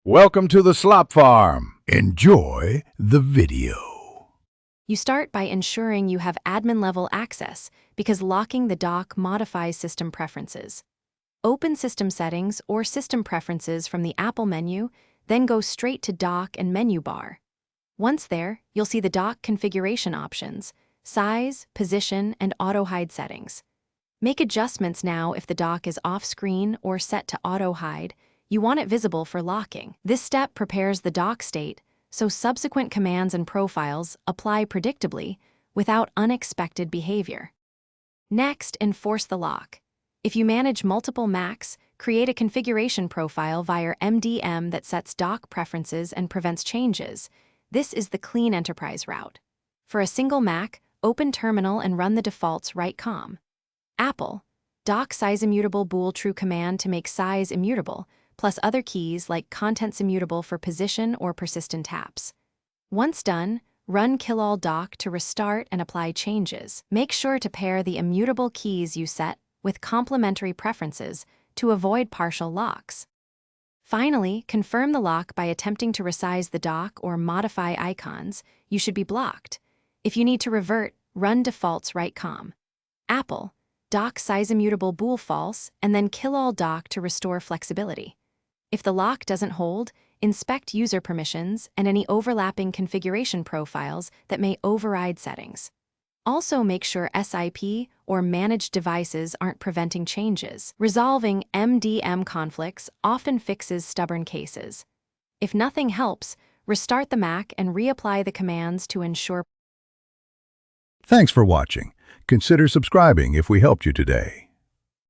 Welcome to the slop farm. Enjoy the video. You start by ensuring you have admin-level access because locking the dock modifies system preferences. Open System Settings or System Preferences from the Apple menu, then go straight to Dock and Menu Bar. Once there, you'll see the dock configuration options, size, position, and auto-hide settings. Make adjustments now if the dock is off-screen or set to auto-hide. You want it visible for locking. This step prepares the dock state, so subsequent commands and profiles apply predictably without unexpected behavior. Next, enforce the lock. If you manage multiple Macs, create a configuration profile via MDM that sets dock preferences and prevents changes. This is the clean enterprise route. For a single Mac, open Terminal and run the defaults right com. Apple, dock size immutable bool true command to make size immutable, plus other keys like contents immutable for position or persistent taps. Once done, run kill all dock to restart and apply changes. Make sure to pair the immutable keys you set with complementary preferences to avoid partial locks. Finally, confirm the lock by attempting to resize the dock or modify icons. You should be blocked. If you need to revert, run defaults right com. Apple, dock size immutable bool false, and then kill all dock to restore flexibility. If the lock doesn't hold, inspect user permissions and any overlapping configuration profiles that may override settings. Also make sure SIP or managed devices aren't preventing changes. Resolving MDM conflicts often fixes stubborn cases. If nothing helps, restart the Mac and reapply the commands to ensure. Thanks for watching. Consider subscribing if we helped you today.